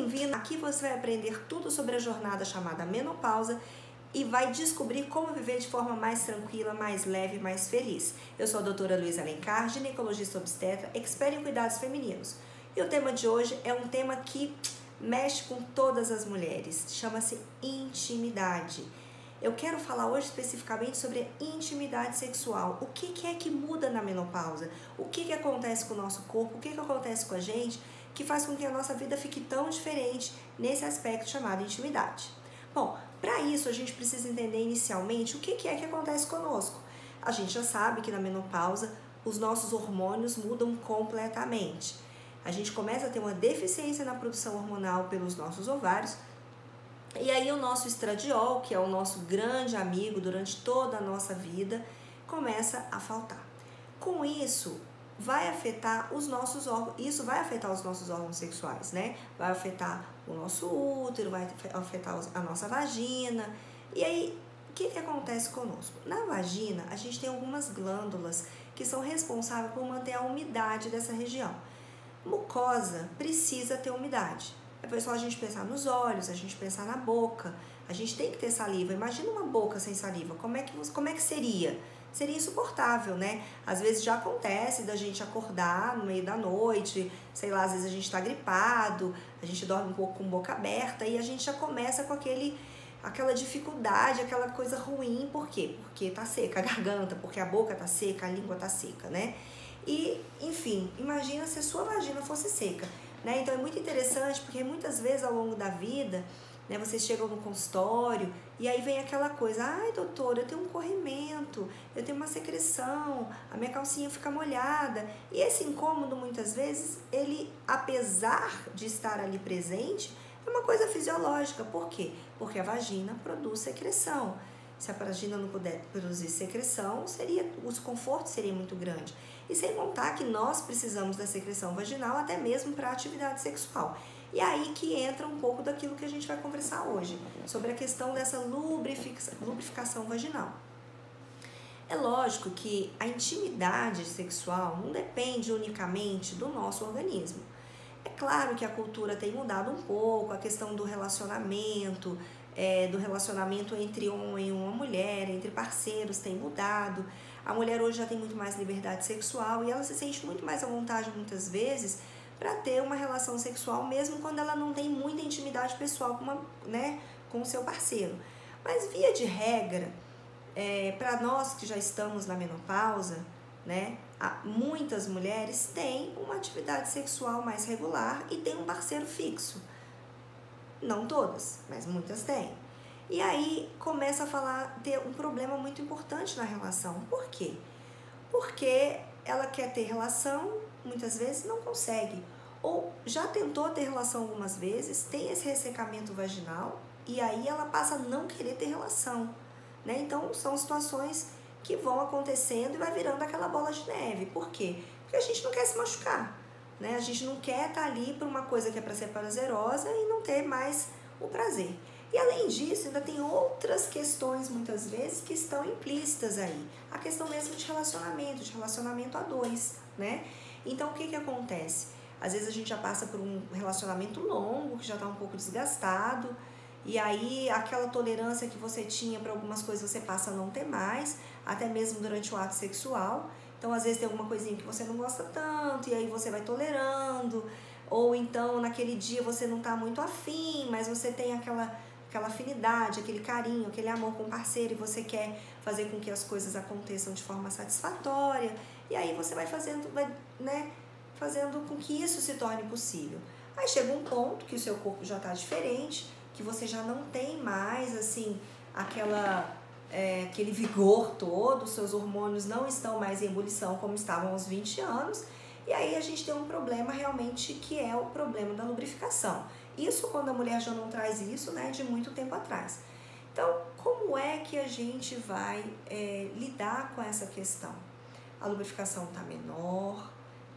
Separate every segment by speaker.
Speaker 1: bem-vindo! Aqui você vai aprender tudo sobre a jornada chamada menopausa e vai descobrir como viver de forma mais tranquila, mais leve, mais feliz. Eu sou a doutora Luísa Alencar, ginecologista obstetra, expert em cuidados femininos. E o tema de hoje é um tema que mexe com todas as mulheres, chama-se intimidade. Eu quero falar hoje especificamente sobre intimidade sexual. O que é que muda na menopausa? O que acontece com o nosso corpo? O que acontece com a gente que faz com que a nossa vida fique tão diferente nesse aspecto chamado intimidade? Bom, para isso a gente precisa entender inicialmente o que é que acontece conosco. A gente já sabe que na menopausa os nossos hormônios mudam completamente. A gente começa a ter uma deficiência na produção hormonal pelos nossos ovários. E aí o nosso estradiol, que é o nosso grande amigo durante toda a nossa vida, começa a faltar. Com isso, vai afetar os nossos órgãos, sexuais, né? Vai afetar o nosso útero, vai afetar a nossa vagina. E aí, o que acontece conosco? Na vagina, a gente tem algumas glândulas que são responsáveis por manter a umidade dessa região. Mucosa precisa ter umidade. É só a gente pensar nos olhos, a gente pensar na boca. A gente tem que ter saliva. Imagina uma boca sem saliva. Como é que seria? Seria insuportável, né? Às vezes já acontece da gente acordar no meio da noite, sei lá, às vezes a gente tá gripado, a gente dorme um pouco com boca aberta e a gente já começa com aquela dificuldade, aquela coisa ruim. Por quê? Porque tá seca a garganta, porque a boca tá seca, a língua tá seca, né? E, enfim, imagina se a sua vagina fosse seca, né? Então é muito interessante porque muitas vezes ao longo da vida, né, vocês chegam no consultório e aí vem aquela coisa: ai, doutora, eu tenho um corrimento, eu tenho uma secreção, a minha calcinha fica molhada. E esse incômodo muitas vezes, ele, apesar de estar ali presente, é uma coisa fisiológica. Por quê? Porque a vagina produz secreção. Se a vagina não puder produzir secreção, o desconforto seria muito grande. E sem contar que nós precisamos da secreção vaginal até mesmo para a atividade sexual. E aí que entra um pouco daquilo que a gente vai conversar hoje, sobre a questão dessa lubrificação vaginal. É lógico que a intimidade sexual não depende unicamente do nosso organismo. É claro que a cultura tem mudado um pouco, a questão do relacionamento entre homem e uma mulher, entre parceiros tem mudado. A mulher hoje já tem muito mais liberdade sexual e ela se sente muito mais à vontade muitas vezes para ter uma relação sexual, mesmo quando ela não tem muita intimidade pessoal com o seu parceiro. Mas via de regra, para nós que já estamos na menopausa, né, muitas mulheres têm uma atividade sexual mais regular e têm um parceiro fixo. Não todas, mas muitas têm. E aí começa a ter um problema muito importante na relação. Por quê? Porque ela quer ter relação, muitas vezes não consegue. Ou já tentou ter relação algumas vezes, tem esse ressecamento vaginal e aí ela passa a não querer ter relação, né? Então são situações que vão acontecendo e vai virando aquela bola de neve. Por quê? Porque a gente não quer se machucar, né? A gente não quer estar ali por uma coisa que é para ser prazerosa e não ter mais o prazer. E além disso, ainda tem outras questões muitas vezes que estão implícitas aí. A questão mesmo de relacionamento a dois, né? Então o que acontece? Às vezes a gente já passa por um relacionamento longo, que já está um pouco desgastado, e aí aquela tolerância que você tinha para algumas coisas você passa a não ter mais, até mesmo durante o ato sexual. Então às vezes tem alguma coisinha que você não gosta tanto, e aí você vai tolerando, ou então naquele dia você não está muito afim, mas você tem aquela afinidade, aquele carinho, aquele amor com o parceiro, e você quer fazer com que as coisas aconteçam de forma satisfatória, e aí você vai fazendo com que isso se torne possível. Aí chega um ponto que o seu corpo já está diferente, que você já não tem mais assim aquele vigor todo, os seus hormônios não estão mais em ebulição como estavam aos 20 anos, e aí a gente tem um problema realmente que é o problema da lubrificação. Isso quando a mulher já não traz isso, né, de muito tempo atrás. Então, como é que a gente vai lidar com essa questão? A lubrificação está menor,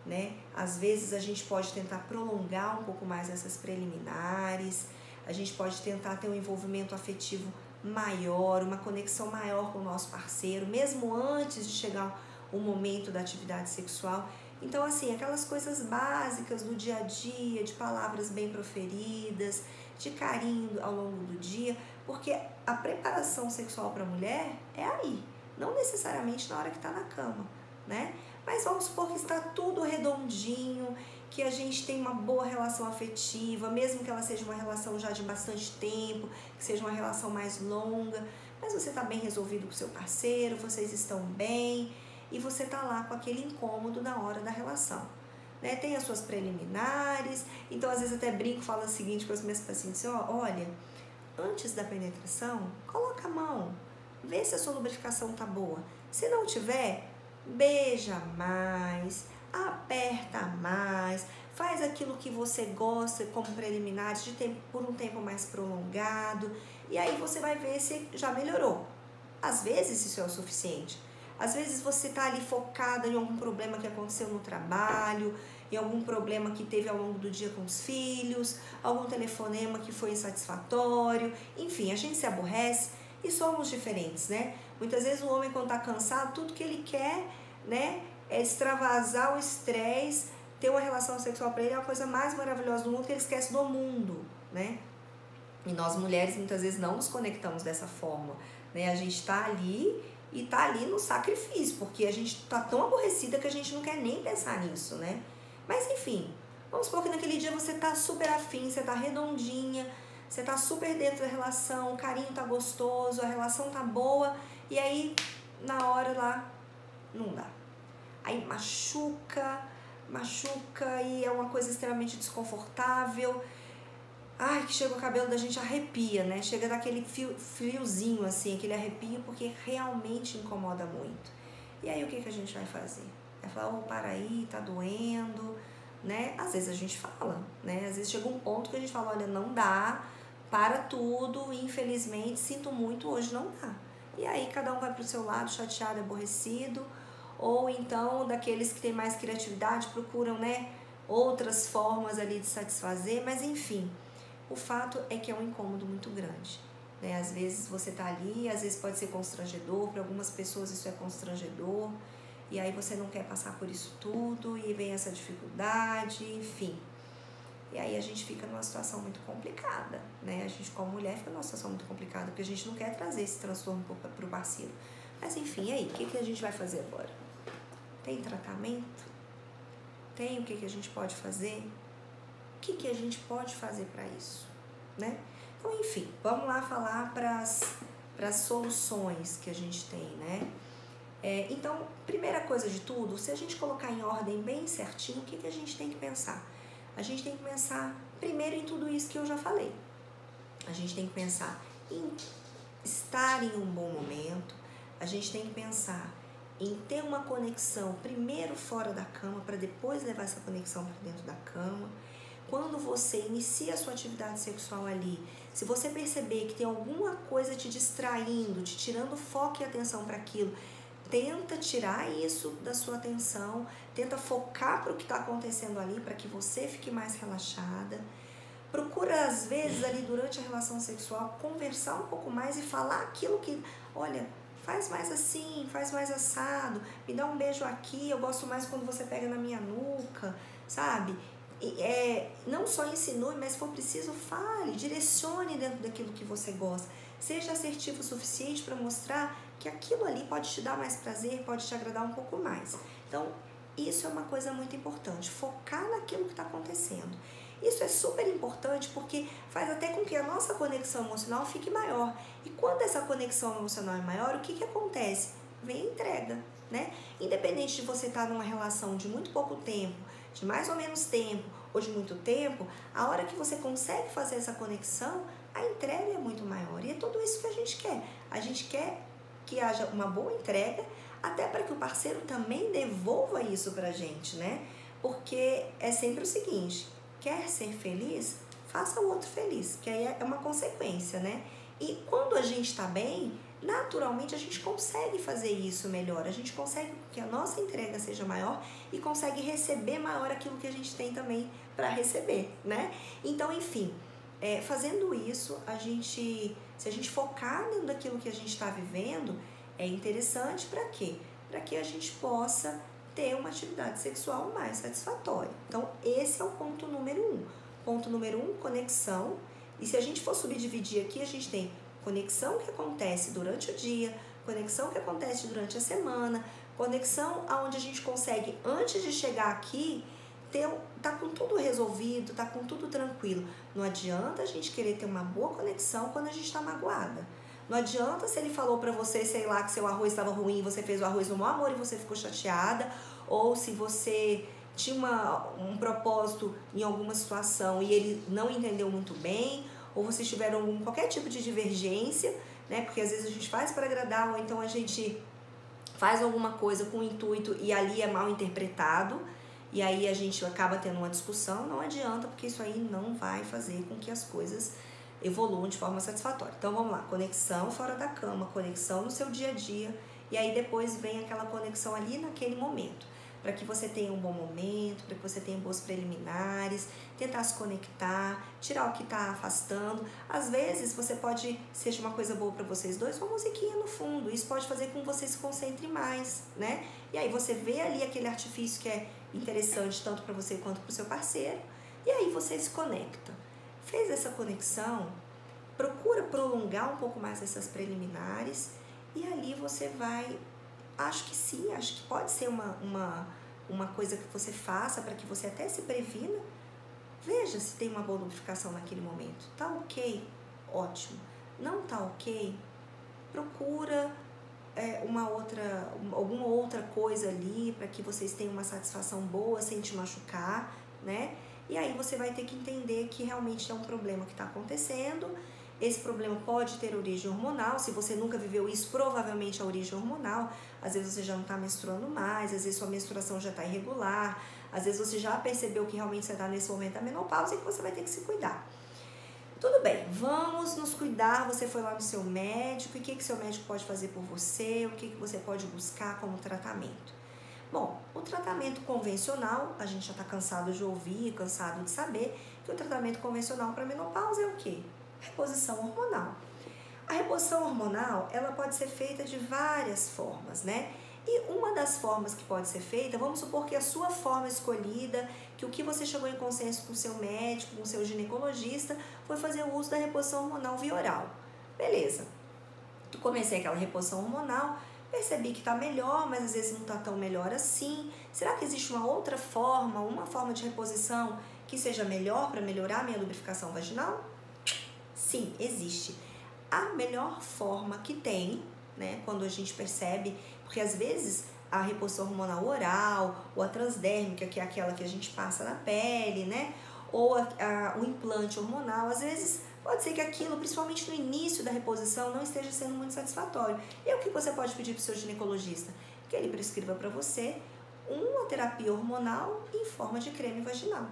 Speaker 1: né? Às vezes a gente pode tentar prolongar um pouco mais essas preliminares, a gente pode tentar ter um envolvimento afetivo maior, uma conexão maior com o nosso parceiro, mesmo antes de chegar o momento da atividade sexual. Então, assim, aquelas coisas básicas do dia a dia, de palavras bem proferidas, de carinho ao longo do dia, porque a preparação sexual para a mulher é aí, não necessariamente na hora que está na cama, né? Mas vamos supor que está tudo redondinho, que a gente tem uma boa relação afetiva, mesmo que ela seja uma relação já de bastante tempo, que seja uma relação mais longa, mas você está bem resolvido com o seu parceiro, vocês estão bem e você está lá com aquele incômodo na hora da relação, né? Tem as suas preliminares, então às vezes até brinco, falo o seguinte para os meus pacientes, olha, antes da penetração, coloca a mão, vê se a sua lubrificação tá boa, se não tiver, beija mais, aperta mais, faz aquilo que você gosta como preliminares por um tempo mais prolongado, e aí você vai ver se já melhorou. Às vezes isso é o suficiente. Às vezes você está ali focada em algum problema que aconteceu no trabalho, em algum problema que teve ao longo do dia com os filhos, algum telefonema que foi insatisfatório, enfim, a gente se aborrece e somos diferentes, né? Muitas vezes o homem, quando está cansado, tudo que ele quer, né, é extravasar o estresse, ter uma relação sexual para ele é a coisa mais maravilhosa do mundo, que ele esquece do mundo, né? E nós mulheres muitas vezes não nos conectamos dessa forma, né? A gente está ali e tá ali no sacrifício, porque a gente tá tão aborrecida que a gente não quer nem pensar nisso, né? Mas enfim, vamos supor que naquele dia você tá super afim, você tá redondinha, você tá super dentro da relação, o carinho tá gostoso, a relação tá boa, e aí na hora lá não dá. Aí machuca e é uma coisa extremamente desconfortável. Ai, que chega o cabelo da gente arrepia, né? Chega daquele friozinho assim, aquele arrepio, porque realmente incomoda muito. E aí o que a gente vai fazer? Vai falar, para aí, tá doendo, né? Às vezes a gente fala, né? Às vezes chega um ponto que a gente fala, olha, não dá, para tudo, infelizmente, sinto muito, hoje não dá. E aí cada um vai pro seu lado, chateado, aborrecido, ou então daqueles que têm mais criatividade procuram, né, outras formas ali de satisfazer, mas enfim. O fato é que é um incômodo muito grande, né? Às vezes você tá ali, às vezes pode ser constrangedor, para algumas pessoas isso é constrangedor, e aí você não quer passar por isso tudo, e vem essa dificuldade, enfim. E aí a gente fica numa situação muito complicada, né? A gente como mulher fica numa situação muito complicada, porque a gente não quer trazer esse transtorno pro parceiro. Mas enfim, e aí, o que a gente vai fazer agora? Tem tratamento? Tem o que a gente pode fazer? O que a gente pode fazer para isso, né? Então, enfim, vamos lá falar para as soluções que a gente tem, né? Então, primeira coisa de tudo, se a gente colocar em ordem bem certinho, o que a gente tem que pensar? A gente tem que pensar primeiro em tudo isso que eu já falei. A gente tem que pensar em estar em um bom momento, a gente tem que pensar em ter uma conexão primeiro fora da cama, para depois levar essa conexão para dentro da cama. Quando você inicia a sua atividade sexual ali, se você perceber que tem alguma coisa te distraindo, te tirando foco e atenção para aquilo, tenta tirar isso da sua atenção, tenta focar para o que está acontecendo ali, para que você fique mais relaxada. Procura, às vezes, ali durante a relação sexual, conversar um pouco mais e falar aquilo que, olha, faz mais assim, faz mais assado, me dá um beijo aqui, eu gosto mais quando você pega na minha nuca, sabe? Não só insinue, mas se for preciso, fale, direcione dentro daquilo que você gosta. Seja assertivo o suficiente para mostrar que aquilo ali pode te dar mais prazer, pode te agradar um pouco mais. Então, isso é uma coisa muito importante, focar naquilo que está acontecendo. Isso é super importante porque faz até com que a nossa conexão emocional fique maior. E quando essa conexão emocional é maior, o que acontece? Vem a entrega, né? Independente de você estar numa relação de muito pouco tempo, de mais ou menos tempo ou de muito tempo, a hora que você consegue fazer essa conexão, a entrega é muito maior. E é tudo isso que a gente quer. A gente quer que haja uma boa entrega, até para que o parceiro também devolva isso pra gente, né? Porque é sempre o seguinte, quer ser feliz? Faça o outro feliz, que aí é uma consequência, né? E quando a gente está bem, naturalmente a gente consegue fazer isso melhor, a gente consegue que a nossa entrega seja maior e consegue receber maior aquilo que a gente tem também para receber, né? Então, enfim, fazendo isso, se a gente focar dentro daquilo que a gente está vivendo, é interessante para quê? Para que a gente possa ter uma atividade sexual mais satisfatória. Então, esse é o ponto número 1. Ponto número 1, conexão. E se a gente for subdividir aqui, a gente tem conexão que acontece durante o dia, conexão que acontece durante a semana, conexão onde a gente consegue, antes de chegar aqui, tá com tudo resolvido, tá com tudo tranquilo. Não adianta a gente querer ter uma boa conexão quando a gente tá magoada. Não adianta se ele falou pra você, sei lá, que seu arroz estava ruim, você fez o arroz no mau amor e você ficou chateada, ou se você tinha um propósito em alguma situação e ele não entendeu muito bem, ou vocês tiveram qualquer tipo de divergência, né? Porque às vezes a gente faz para agradar, ou então a gente faz alguma coisa com o intuito e ali é mal interpretado, e aí a gente acaba tendo uma discussão. Não adianta, porque isso aí não vai fazer com que as coisas evoluam de forma satisfatória. Então vamos lá, conexão fora da cama, conexão no seu dia a dia, e aí depois vem aquela conexão ali naquele momento, para que você tenha um bom momento, para que você tenha boas preliminares, tentar se conectar, tirar o que está afastando. Às vezes você pode, seja uma coisa boa para vocês dois, uma musiquinha no fundo, isso pode fazer com que você se concentre mais, né? E aí você vê ali aquele artifício que é interessante tanto para você quanto para o seu parceiro, e aí você se conecta. Fez essa conexão, procura prolongar um pouco mais essas preliminares, e ali você vai, acho que sim, acho que pode ser uma coisa que você faça para que você até se previna. Veja se tem uma boa lubrificação naquele momento. Tá ok? Ótimo. Não tá ok? Procura alguma outra coisa ali para que vocês tenham uma satisfação boa sem te machucar, né? E aí você vai ter que entender que realmente é um problema que está acontecendo. Esse problema pode ter origem hormonal. Se você nunca viveu isso, provavelmente é origem hormonal. Às vezes você já não está menstruando mais, às vezes sua menstruação já está irregular, às vezes você já percebeu que realmente você está nesse momento da menopausa e que você vai ter que se cuidar. Tudo bem, vamos nos cuidar. Você foi lá no seu médico, e o que seu médico pode fazer por você, o que você pode buscar como tratamento? Bom, o tratamento convencional, a gente já está cansado de ouvir, cansado de saber que o tratamento convencional para menopausa é o quê? Reposição hormonal. A reposição hormonal, ela pode ser feita de várias formas, né? E uma das formas que pode ser feita, vamos supor que a sua forma escolhida, que o que você chegou em consenso com o seu médico, com o seu ginecologista, foi fazer o uso da reposição hormonal via oral. Beleza. Comecei aquela reposição hormonal, percebi que está melhor, mas às vezes não está tão melhor assim. Será que existe uma outra forma, uma forma de reposição que seja melhor para melhorar a minha lubrificação vaginal? Sim, existe. A melhor forma que tem, né, quando a gente percebe, porque às vezes a reposição hormonal oral, ou a transdérmica, que é aquela que a gente passa na pele, né, ou o implante hormonal, às vezes pode ser que aquilo, principalmente no início da reposição, não esteja sendo muito satisfatório. E o que você pode pedir para o seu ginecologista? Que ele prescreva para você uma terapia hormonal em forma de creme vaginal.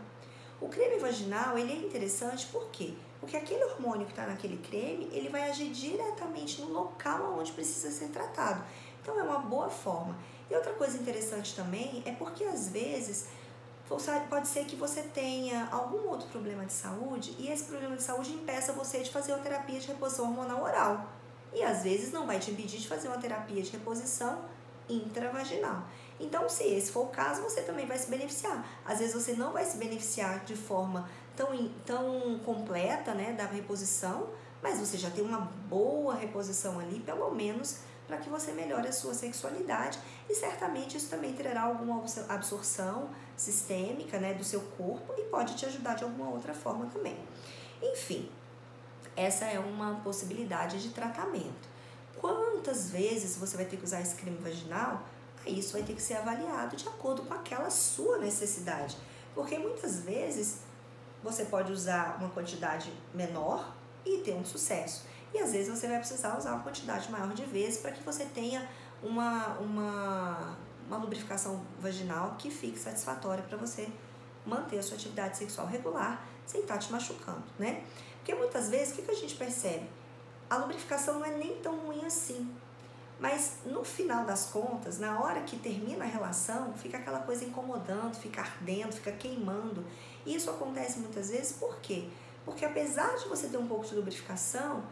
Speaker 1: O creme vaginal, ele é interessante por quê? Porque aquele hormônio que está naquele creme, ele vai agir diretamente no local onde precisa ser tratado. Então é uma boa forma. E outra coisa interessante também é porque às vezes pode ser que você tenha algum outro problema de saúde e esse problema de saúde impeça você de fazer uma terapia de reposição hormonal oral. E às vezes não vai te impedir de fazer uma terapia de reposição intravaginal. Então, se esse for o caso, você também vai se beneficiar. Às vezes você não vai se beneficiar de forma tão completa, né, da reposição, mas você já tem uma boa reposição ali, pelo menos para que você melhore a sua sexualidade, e certamente isso também terá alguma absorção sistêmica, né, do seu corpo e pode te ajudar de alguma outra forma também. Enfim, essa é uma possibilidade de tratamento. Quantas vezes você vai ter que usar esse creme vaginal? Aí isso vai ter que ser avaliado de acordo com aquela sua necessidade, porque muitas vezes você pode usar uma quantidade menor e ter um sucesso. E às vezes você vai precisar usar uma quantidade maior de vezes para que você tenha uma lubrificação vaginal que fique satisfatória para você manter a sua atividade sexual regular sem estar te machucando, né? Porque muitas vezes, o que a gente percebe? A lubrificação não é nem tão ruim assim. Mas no final das contas, na hora que termina a relação, fica aquela coisa incomodando, fica ardendo, fica queimando. E isso acontece muitas vezes por quê? Porque apesar de você ter um pouco de lubrificação,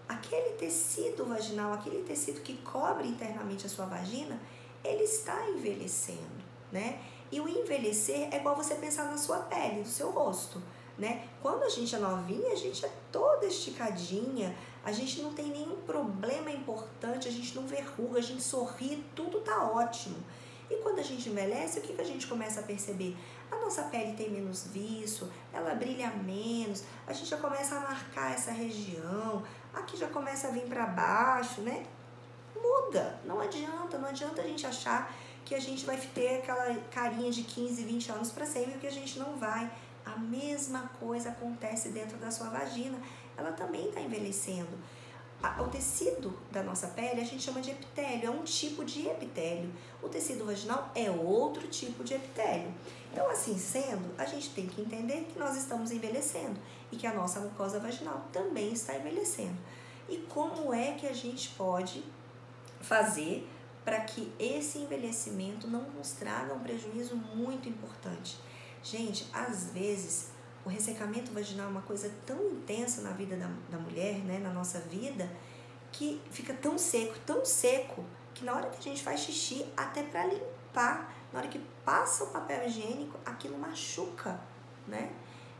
Speaker 1: aquele tecido vaginal, aquele tecido que cobre internamente a sua vagina, ele está envelhecendo. né? E o envelhecer é igual você pensar na sua pele, no seu rosto, né? Quando a gente é novinha, a gente é toda esticadinha, a gente não tem nenhum problema importante, a gente não verruga, a gente sorri, tudo tá ótimo. E quando a gente envelhece, o que a gente começa a perceber? A nossa pele tem menos viço, ela brilha menos, a gente já começa a marcar essa região, aqui já começa a vir para baixo, né? Muda, não adianta a gente achar que a gente vai ter aquela carinha de 15, 20 anos para sempre, porque a gente não vai. A mesma coisa acontece dentro da sua vagina, ela também está envelhecendo. O tecido da nossa pele a gente chama de epitélio, é um tipo de epitélio. O tecido vaginal é outro tipo de epitélio. Então, assim sendo, a gente tem que entender que nós estamos envelhecendo e que a nossa mucosa vaginal também está envelhecendo. E como é que a gente pode fazer para que esse envelhecimento não nos traga um prejuízo muito importante? Gente, às vezes o ressecamento vaginal é uma coisa tão intensa na vida da mulher, né, na nossa vida, que fica tão seco, que na hora que a gente faz xixi, até para limpar, na hora que passa o papel higiênico, aquilo machuca, né?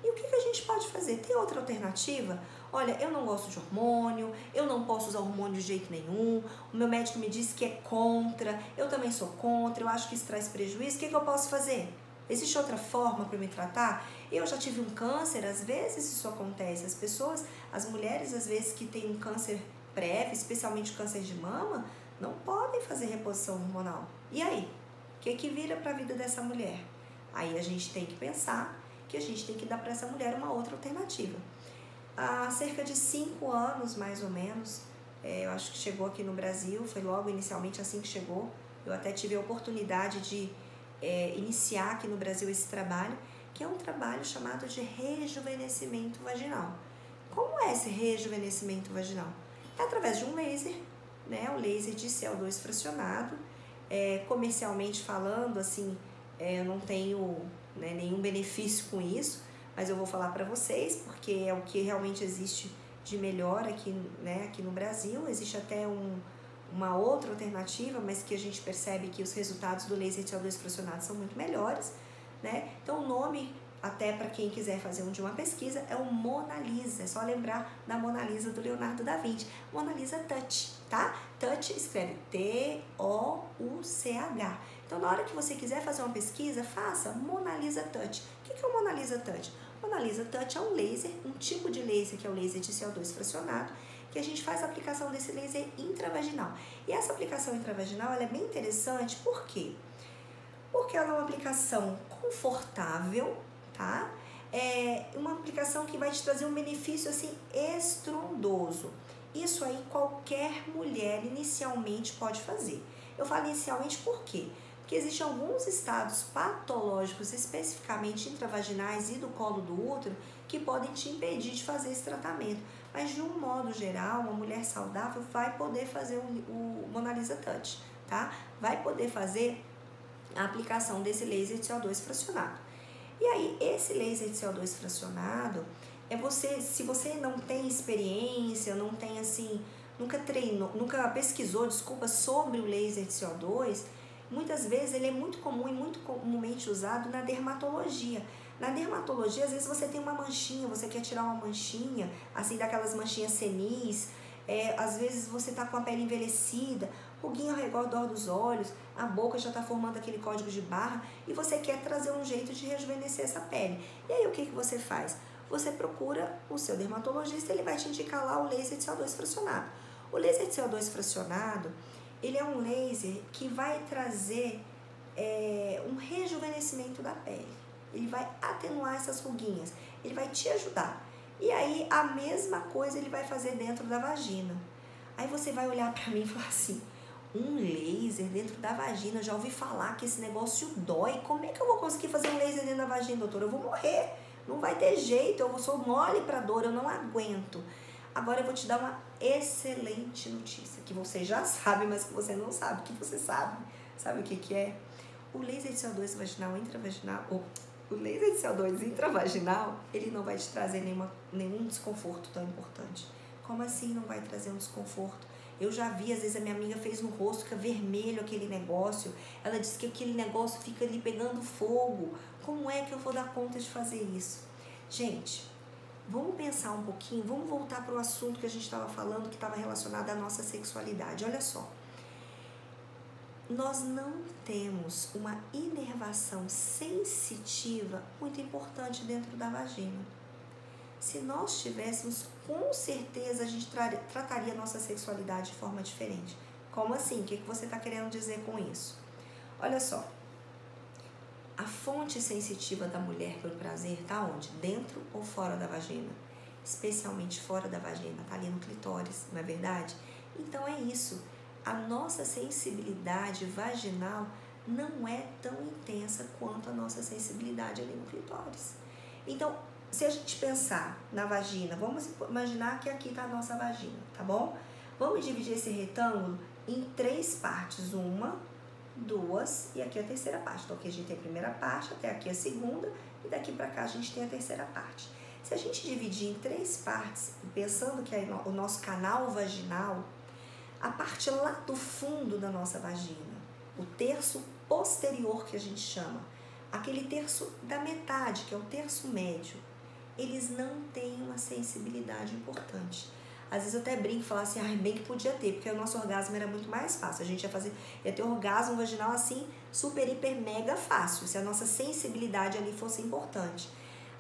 Speaker 1: E o que a gente pode fazer? Tem outra alternativa? Olha, eu não gosto de hormônio, eu não posso usar hormônio de jeito nenhum, o meu médico me disse que é contra, eu também sou contra, eu acho que isso traz prejuízo, o que eu posso fazer? Existe outra forma para me tratar? Eu já tive um câncer, às vezes isso acontece. As pessoas, as mulheres, às vezes que têm um câncer prévio, especialmente câncer de mama, não podem fazer reposição hormonal. E aí? O que vira para a vida dessa mulher? Aí a gente tem que pensar que a gente tem que dar para essa mulher uma outra alternativa. Há cerca de 5 anos, mais ou menos, eu acho que chegou aqui no Brasil, foi logo inicialmente assim que chegou. Eu até tive a oportunidade de iniciar aqui no Brasil esse trabalho, que é um trabalho chamado de rejuvenescimento vaginal. Como é esse rejuvenescimento vaginal? É através de um laser, né? O laser de CO2 fracionado. Comercialmente falando, assim, eu não tenho, né, nenhum benefício com isso, mas eu vou falar para vocês, porque é o que realmente existe de melhor aqui, né, aqui no Brasil. Existe até uma outra alternativa, mas que a gente percebe que os resultados do laser de CO2 fracionado são muito melhores, né? Então o nome, até para quem quiser fazer de uma pesquisa, é o Mona Lisa. É só lembrar da Mona Lisa do Leonardo da Vinci. Mona Lisa Touch, tá? Touch escreve T-O-U-C-H. Então na hora que você quiser fazer uma pesquisa, faça Mona Lisa Touch. O que é o Mona Lisa Touch? Mona Lisa Touch é um laser, um tipo de laser que é o laser de CO2 fracionado, que a gente faz a aplicação desse laser intravaginal. E essa aplicação intravaginal ela é bem interessante, por quê? Porque ela é uma aplicação confortável, tá? É uma aplicação que vai te trazer um benefício assim estrondoso. Isso aí qualquer mulher inicialmente pode fazer. Eu falo inicialmente por quê? Porque existem alguns estados patológicos, especificamente intravaginais e do colo do útero, que podem te impedir de fazer esse tratamento. Mas de um modo geral, uma mulher saudável vai poder fazer o Mona Lisa Touch, tá? Vai poder fazer a aplicação desse laser de CO2 fracionado. E aí, esse laser de CO2 fracionado, se você não tem experiência, não tem assim, nunca pesquisou, sobre o laser de CO2, muitas vezes ele é muito comum e muito comumente usado na dermatologia. Na dermatologia, às vezes você tem uma manchinha, você quer tirar uma manchinha, assim, daquelas manchinhas senis, às vezes você tá com a pele envelhecida, ruguinha ao redor dos olhos, a boca já tá formando aquele código de barra e você quer trazer um jeito de rejuvenescer essa pele. E aí o que você faz? Você procura o seu dermatologista, ele vai te indicar lá o laser de CO2 fracionado. O laser de CO2 fracionado, ele é um laser que vai trazer um rejuvenescimento da pele. Ele vai atenuar essas ruguinhas, ele vai te ajudar. E aí, a mesma coisa ele vai fazer dentro da vagina. Aí você vai olhar pra mim e falar assim, um laser dentro da vagina, eu já ouvi falar que esse negócio dói. Como é que eu vou conseguir fazer um laser dentro da vagina, doutora? Eu vou morrer, não vai ter jeito, eu sou mole pra dor, eu não aguento. Agora eu vou te dar uma excelente notícia, que você já sabe, mas que você não sabe, que você sabe. Sabe o que é? O laser de CO2 vaginal intravaginal, o laser de CO2 intravaginal, ele não vai te trazer nenhum desconforto tão importante. Como assim não vai trazer um desconforto? Eu já vi, às vezes a minha amiga fez no rosto, fica vermelho aquele negócio. Ela disse que aquele negócio fica ali pegando fogo. Como é que eu vou dar conta de fazer isso? Gente, vamos pensar um pouquinho, vamos voltar para o assunto que a gente estava falando, que estava relacionado à nossa sexualidade. Olha só. Nós não temos uma inervação sensitiva muito importante dentro da vagina. Se nós tivéssemos, com certeza a gente trataria a nossa sexualidade de forma diferente. Como assim? O que você está querendo dizer com isso? Olha só, a fonte sensitiva da mulher pelo prazer está onde? Dentro ou fora da vagina? Especialmente fora da vagina, está ali no clitóris, não é verdade? Então é isso. A nossa sensibilidade vaginal não é tão intensa quanto a nossa sensibilidade ali no clitóris. Então, se a gente pensar na vagina, vamos imaginar que aqui está a nossa vagina, tá bom? Vamos dividir esse retângulo em 3 partes, 1, 2 e aqui a terceira parte. Então aqui a gente tem a primeira parte, até aqui a segunda e daqui para cá a gente tem a terceira parte. Se a gente dividir em 3 partes, pensando que é o nosso canal vaginal, a parte lá do fundo da nossa vagina, o terço posterior que a gente chama, aquele terço da metade, que é o terço médio, eles não têm uma sensibilidade importante. Às vezes eu até brinco e falo assim, bem que podia ter, porque o nosso orgasmo era muito mais fácil. A gente ia ter orgasmo vaginal assim, super, hiper, mega fácil, se a nossa sensibilidade ali fosse importante.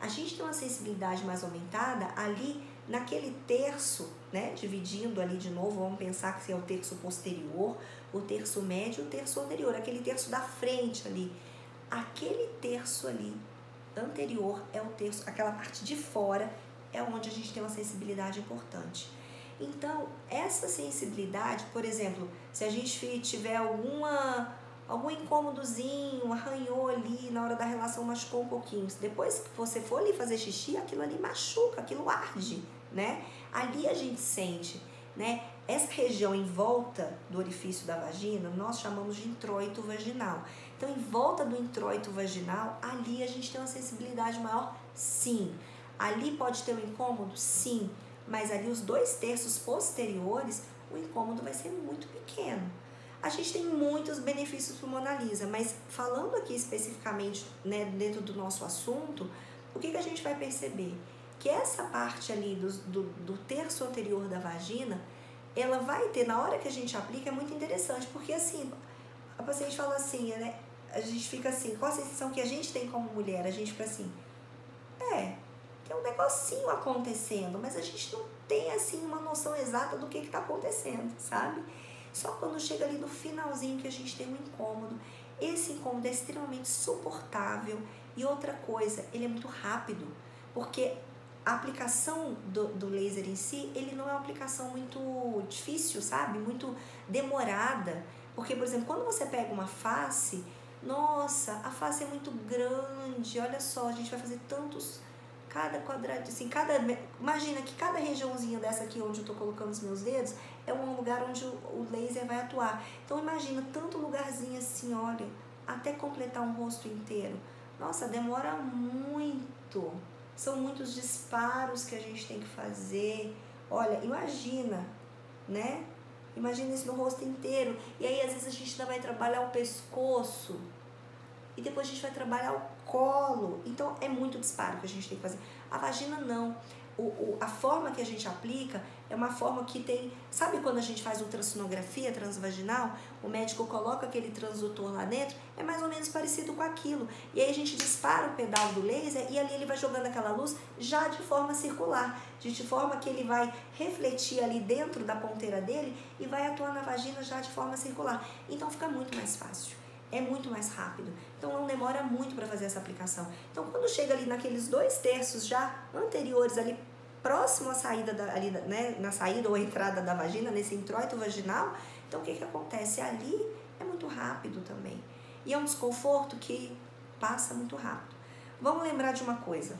Speaker 1: A gente tem uma sensibilidade mais aumentada ali naquele terço, né, dividindo ali de novo, vamos pensar que é o terço posterior, o terço médio e o terço anterior, aquele terço da frente ali. Aquele terço ali, anterior, é o terço, aquela parte de fora, é onde a gente tem uma sensibilidade importante. Então, essa sensibilidade, por exemplo, se a gente tiver algum incômodozinho, arranhou ali na hora da relação, machucou um pouquinho. Depois que você for ali fazer xixi, aquilo ali machuca, aquilo arde, né? Ali a gente sente, né? Essa região em volta do orifício da vagina, nós chamamos de introito vaginal. Então, em volta do introito vaginal, ali a gente tem uma sensibilidade maior, sim. Ali pode ter um incômodo, sim. Mas ali os 2 terços posteriores, o incômodo vai ser muito pequeno. A gente tem muitos benefícios para o Mona Lisa, mas falando aqui especificamente, né, dentro do nosso assunto, o que a gente vai perceber? Que essa parte ali do terço anterior da vagina, ela vai ter, na hora que a gente aplica, é muito interessante, porque assim, a paciente fala assim, né, a gente fica assim, qual a sensação que a gente tem como mulher? A gente fica assim, tem um negocinho acontecendo, mas a gente não tem assim uma noção exata do que está acontecendo, sabe? Só quando chega ali no finalzinho que a gente tem um incômodo. Esse incômodo é extremamente suportável. E outra coisa, ele é muito rápido, porque a aplicação do laser em si, ele não é uma aplicação muito difícil, sabe? Muito demorada. Porque, por exemplo, quando você pega uma face, nossa, a face é muito grande, olha só, a gente vai fazer tantos... Cada quadrado, assim, imagina que cada regiãozinha dessa aqui onde eu tô colocando os meus dedos é um lugar onde o laser vai atuar. Então imagina tanto lugarzinho assim, olha, até completar um rosto inteiro. Nossa, demora muito. São muitos disparos que a gente tem que fazer. Olha, imagina, né? Imagina isso no rosto inteiro. E aí às vezes a gente ainda vai trabalhar o pescoço. E depois a gente vai trabalhar o colo. Então, é muito disparo que a gente tem que fazer. A vagina, não. A forma que a gente aplica é uma forma que tem... Sabe quando a gente faz ultrassonografia transvaginal? O médico coloca aquele transdutor lá dentro. É mais ou menos parecido com aquilo. E aí a gente dispara o pedal do laser e ali ele vai jogando aquela luz já de forma circular. De forma que ele vai refletir ali dentro da ponteira dele e vai atuar na vagina já de forma circular. Então, fica muito mais fácil. É muito mais rápido, então não demora muito para fazer essa aplicação. Então quando chega ali naqueles 2 terços já anteriores ali, próximo à saída, ali, né, na saída ou entrada da vagina, nesse introito vaginal, então o que acontece? Ali é muito rápido também. E é um desconforto que passa muito rápido. Vamos lembrar de uma coisa,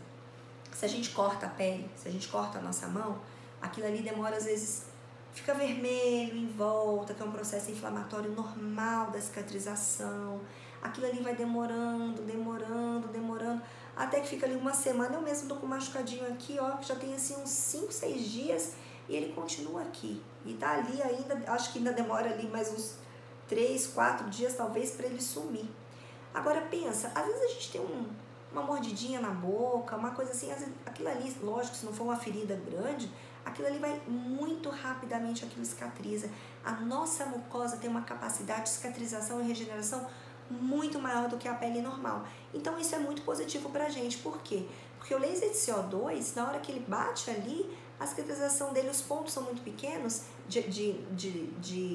Speaker 1: se a gente corta a pele, se a gente corta a nossa mão, aquilo ali demora às vezes... Fica vermelho em volta, que é um processo inflamatório normal da cicatrização. Aquilo ali vai demorando, até que fica ali uma semana. Eu mesmo tô com um machucadinho aqui, ó, que já tem assim uns 5, 6 dias e ele continua aqui. E tá ali ainda, acho que ainda demora ali mais uns 3, 4 dias talvez para ele sumir. Agora pensa, às vezes a gente tem uma mordidinha na boca, uma coisa assim, às vezes, aquilo ali, lógico, se não for uma ferida grande, aquilo ali vai muito rapidamente, aquilo cicatriza. A nossa mucosa tem uma capacidade de cicatrização e regeneração muito maior do que a pele normal. Então isso é muito positivo pra gente. Por quê? Porque o laser de CO2, na hora que ele bate ali, a cicatrização dele, os pontos são muito pequenos,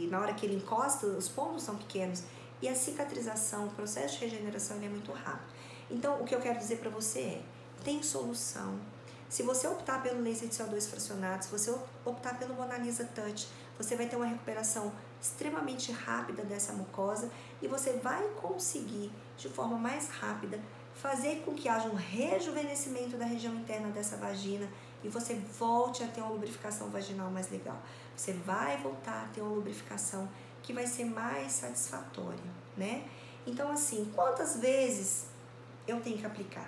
Speaker 1: na hora que ele encosta, os pontos são pequenos. E a cicatrização, o processo de regeneração, ele é muito rápido. Então, o que eu quero dizer pra você é, tem solução. Se você optar pelo laser de CO2 fracionado, se você optar pelo Mona Lisa Touch, você vai ter uma recuperação extremamente rápida dessa mucosa e você vai conseguir, de forma mais rápida, fazer com que haja um rejuvenescimento da região interna dessa vagina e você volte a ter uma lubrificação vaginal mais legal. Você vai voltar a ter uma lubrificação que vai ser mais satisfatória, né? Então, assim, quantas vezes eu tenho que aplicar?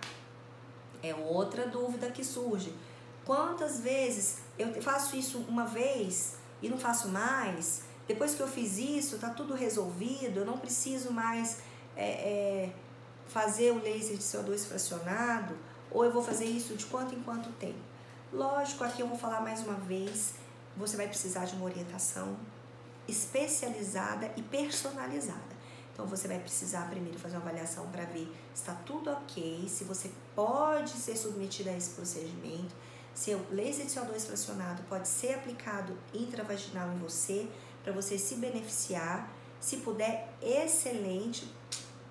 Speaker 1: É outra dúvida que surge. Quantas vezes eu faço isso uma vez e não faço mais? Depois que eu fiz isso, tá tudo resolvido, eu não preciso mais fazer o laser de CO2 fracionado? Ou eu vou fazer isso de quanto em quanto tempo? Lógico, aqui eu vou falar mais uma vez, você vai precisar de uma orientação especializada e personalizada. Então, você vai precisar primeiro fazer uma avaliação para ver se está tudo ok, se você pode ser submetida a esse procedimento, se o laser de CO2 fracionado pode ser aplicado intravaginal em você, para você se beneficiar. Se puder, excelente,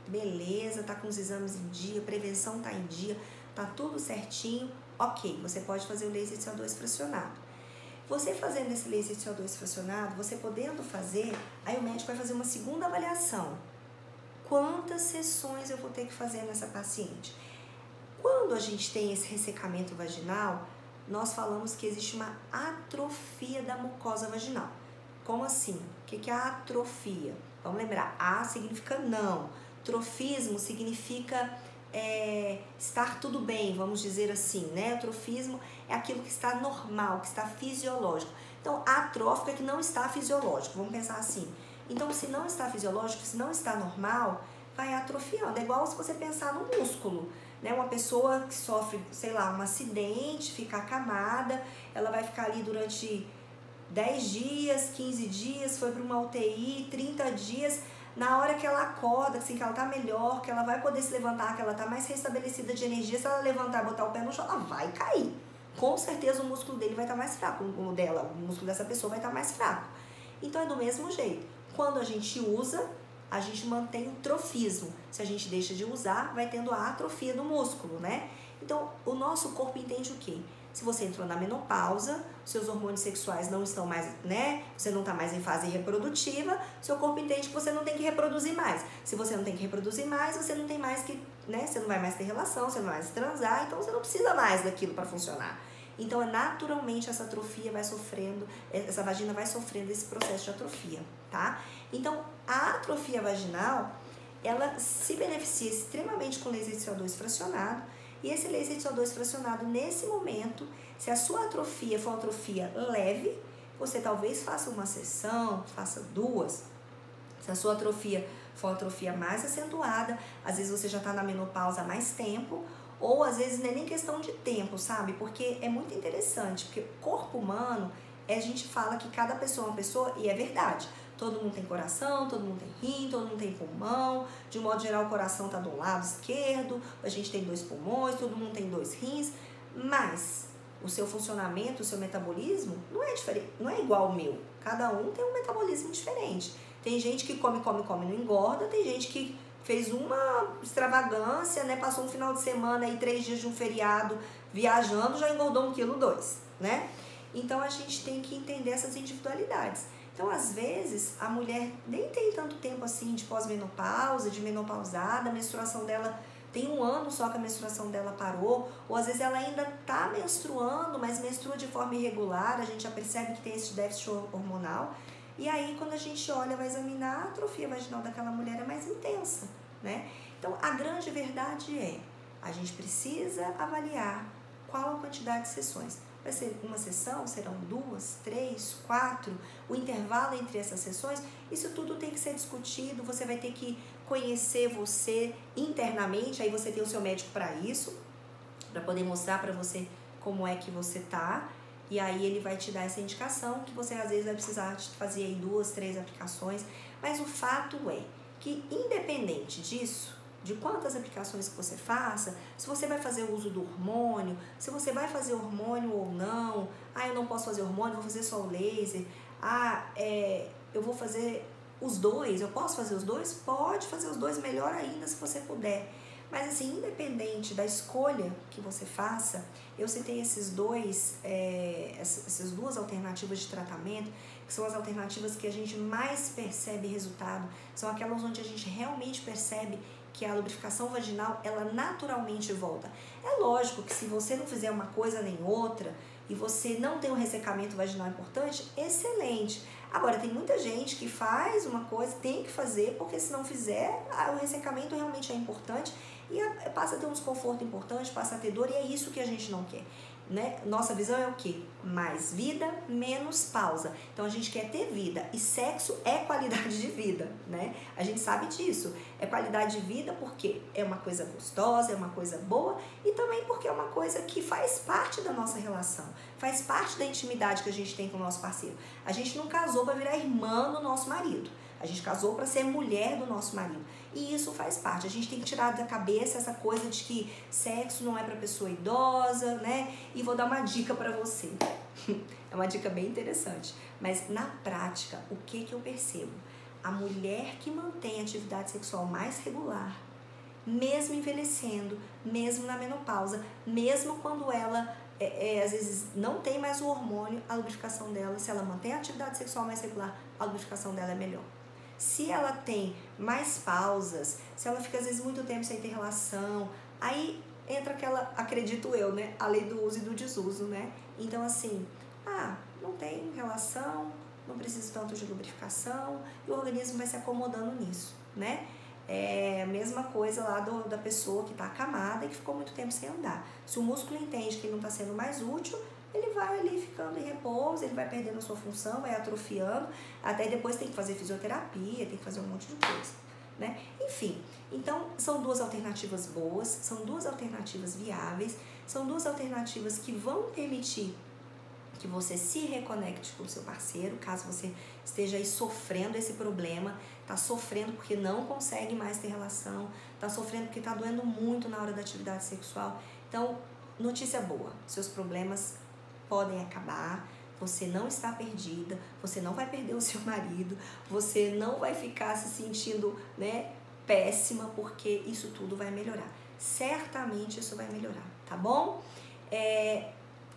Speaker 1: beleza, tá com os exames em dia, prevenção tá em dia, tá tudo certinho, ok, você pode fazer o laser de CO2 fracionado. Você fazendo esse laser de CO2 fracionado, você podendo fazer, aí o médico vai fazer uma segunda avaliação. Quantas sessões eu vou ter que fazer nessa paciente? Quando a gente tem esse ressecamento vaginal, nós falamos que existe uma atrofia da mucosa vaginal. Como assim? O que é a atrofia? Vamos lembrar, A significa não, trofismo significa estar tudo bem, vamos dizer assim, né? O trofismo é aquilo que está normal, que está fisiológico. Então, atrófico é que não está fisiológico, vamos pensar assim. Então, se não está fisiológico, se não está normal, vai atrofiando. É igual se você pensar no músculo, né? Uma pessoa que sofre, sei lá, um acidente, fica acamada, ela vai ficar ali durante 10 dias, 15 dias, foi para uma UTI, 30 dias, na hora que ela acorda, assim, que ela tá melhor, que ela vai poder se levantar, que ela tá mais restabelecida de energia, se ela levantar e botar o pé no chão, ela vai cair. Com certeza o músculo dele vai estar mais fraco, o músculo dessa pessoa vai estar mais fraco. Então é do mesmo jeito. Quando a gente usa, a gente mantém o trofismo. Se a gente deixa de usar, vai tendo a atrofia do músculo, né? Então, o nosso corpo entende o quê? Se você entrou na menopausa, seus hormônios sexuais não estão mais, né? Você não está mais em fase reprodutiva, seu corpo entende que você não tem que reproduzir mais. Se você não tem que reproduzir mais, você não tem mais que, né? Você não vai mais ter relação, você não vai mais transar, então você não precisa mais daquilo para funcionar. Então, naturalmente, essa atrofia vai sofrendo, essa vagina vai sofrendo esse processo de atrofia, tá? Então, a atrofia vaginal, ela se beneficia extremamente com laser de CO2 fracionado, e esse laser de CO2 fracionado, nesse momento, se a sua atrofia for uma atrofia leve, você talvez faça uma sessão, faça 2. Se a sua atrofia for uma atrofia mais acentuada, às vezes você já está na menopausa há mais tempo, ou às vezes não é nem questão de tempo, sabe? Porque é muito interessante, porque o corpo humano, a gente fala que cada pessoa é uma pessoa, e é verdade. Todo mundo tem coração, todo mundo tem rim, todo mundo tem pulmão. De um modo geral, o coração está do lado esquerdo, a gente tem 2 pulmões, todo mundo tem 2 rins. Mas o seu funcionamento, o seu metabolismo não é diferente, não é igual ao meu. Cada um tem um metabolismo diferente. Tem gente que come, não engorda. Tem gente que fez uma extravagância, né? Passou um final de semana e 3 dias de um feriado viajando, já engordou 1,2 kg, né? Então, a gente tem que entender essas individualidades. Então, às vezes, a mulher nem tem tanto tempo assim de pós-menopausa, de menopausada, a menstruação dela tem 1 ano só que a menstruação dela parou, ou às vezes ela ainda tá menstruando, mas menstrua de forma irregular, a gente já percebe que tem esse déficit hormonal, e aí quando a gente olha, vai examinar, a atrofia vaginal daquela mulher é mais intensa, né? Então, a grande verdade é, a gente precisa avaliar qual a quantidade de sessões. Vai ser uma sessão? Serão 2, 3, 4? O intervalo entre essas sessões? Isso tudo tem que ser discutido, você vai ter que conhecer você internamente, aí você tem o seu médico para isso, para poder mostrar para você como é que você tá, e aí ele vai te dar essa indicação que você às vezes vai precisar de fazer aí 2, 3 aplicações, mas o fato é que independente disso, de quantas aplicações que você faça, se você vai fazer o uso do hormônio, se você vai fazer hormônio ou não, eu não posso fazer hormônio, vou fazer só o laser, eu vou fazer os dois, eu posso fazer os dois? Pode fazer os dois, melhor ainda se você puder. Mas assim, independente da escolha que você faça, eu citei essas duas alternativas de tratamento, que são as alternativas que a gente mais percebe resultado, são aquelas onde a gente realmente percebe que a lubrificação vaginal, ela naturalmente volta. É lógico que se você não fizer uma coisa nem outra, e você não tem um ressecamento vaginal importante, excelente. Agora, tem muita gente que faz uma coisa, tem que fazer, porque se não fizer, o ressecamento realmente é importante e passa a ter um desconforto importante, passa a ter dor, e é isso que a gente não quer, né? Nossa visão é o quê? Mais vida, menos pausa. Então a gente quer ter vida, e sexo é qualidade de vida, né? A gente sabe disso. É qualidade de vida porque é uma coisa gostosa, é uma coisa boa, e também porque é uma coisa que faz parte da nossa relação, faz parte da intimidade que a gente tem com o nosso parceiro. A gente não casou para virar irmã do nosso marido, a gente casou para ser mulher do nosso marido. E isso faz parte. A gente tem que tirar da cabeça essa coisa de que sexo não é para pessoa idosa, né? E vou dar uma dica para você. É uma dica bem interessante. Mas na prática, o que eu percebo? A mulher que mantém a atividade sexual mais regular, mesmo envelhecendo, mesmo na menopausa, mesmo quando ela às vezes não tem mais o hormônio, a lubrificação dela, se ela mantém a atividade sexual mais regular, a lubrificação dela é melhor. Se ela tem mais pausas, se ela fica às vezes muito tempo sem ter relação, aí entra aquela, acredito eu, né, a lei do uso e do desuso, né? Então assim, não tem relação, não preciso tanto de lubrificação, e o organismo vai se acomodando nisso, né? É a mesma coisa lá da pessoa que está acamada e que ficou muito tempo sem andar. Se o músculo entende que ele não está sendo mais útil, ele vai ali ficando em repouso, ele vai perdendo a sua função, vai atrofiando, até depois tem que fazer fisioterapia, tem que fazer um monte de coisa, né? Enfim, então são duas alternativas boas, são duas alternativas viáveis, são duas alternativas que vão permitir que você se reconecte com o seu parceiro, caso você esteja aí sofrendo esse problema, tá sofrendo porque não consegue mais ter relação, tá sofrendo porque tá doendo muito na hora da atividade sexual. Então, notícia boa, seus problemas podem acabar, você não está perdida, você não vai perder o seu marido, você não vai ficar se sentindo, né, péssima, porque isso tudo vai melhorar. Certamente isso vai melhorar, tá bom?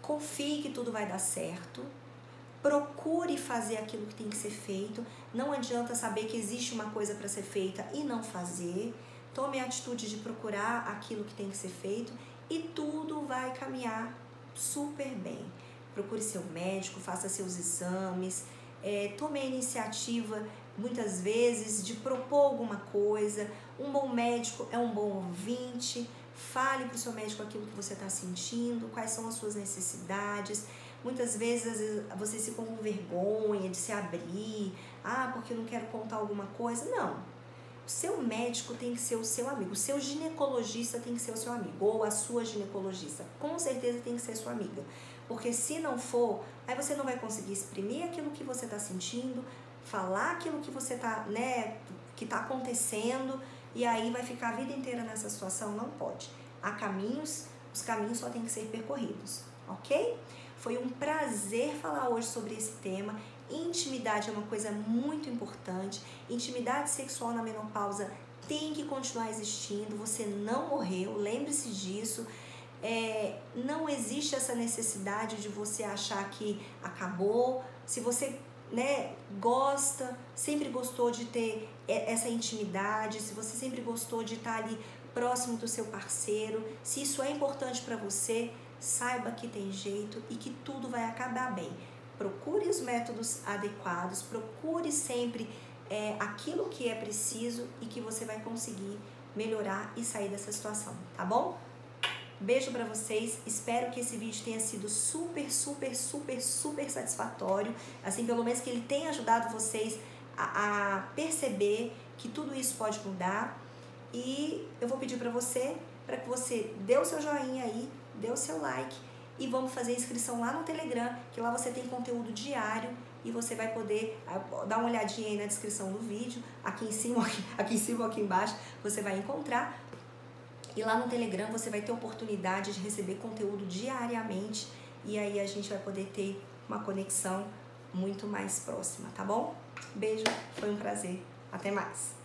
Speaker 1: Confie que tudo vai dar certo, procure fazer aquilo que tem que ser feito, não adianta saber que existe uma coisa para ser feita e não fazer, tome a atitude de procurar aquilo que tem que ser feito e tudo vai caminhar super bem. Procure seu médico, faça seus exames, tome a iniciativa muitas vezes de propor alguma coisa. Um bom médico é um bom ouvinte. Fale para o seu médico aquilo que você está sentindo, quais são as suas necessidades. Muitas vezes, às vezes você se com vergonha de se abrir, porque eu não quero contar alguma coisa. Não, o seu médico tem que ser o seu amigo, o seu ginecologista tem que ser o seu amigo, ou a sua ginecologista, com certeza tem que ser sua amiga. Porque se não for, aí você não vai conseguir exprimir aquilo que você está sentindo, falar aquilo que você está, né, que está acontecendo, e aí vai ficar a vida inteira nessa situação. Não pode. Há caminhos, os caminhos só têm que ser percorridos, ok? Foi um prazer falar hoje sobre esse tema. Intimidade é uma coisa muito importante. Intimidade sexual na menopausa tem que continuar existindo. Você não morreu, lembre-se disso. Não existe essa necessidade de você achar que acabou. Se você, né, gosta, sempre gostou de ter essa intimidade, se você sempre gostou de estar ali próximo do seu parceiro, se isso é importante para você, saiba que tem jeito e que tudo vai acabar bem. Procure os métodos adequados, procure sempre aquilo que é preciso e que você vai conseguir melhorar e sair dessa situação, tá bom? Beijo pra vocês, espero que esse vídeo tenha sido super satisfatório, assim, pelo menos que ele tenha ajudado vocês a perceber que tudo isso pode mudar. E eu vou pedir pra você, para que você dê o seu joinha aí, dê o seu like e vamos fazer inscrição lá no Telegram, que lá você tem conteúdo diário e você vai poder dar uma olhadinha aí na descrição do vídeo, aqui em cima ou aqui embaixo, você vai encontrar. E lá no Telegram você vai ter oportunidade de receber conteúdo diariamente e aí a gente vai poder ter uma conexão muito mais próxima, tá bom? Beijo, foi um prazer. Até mais!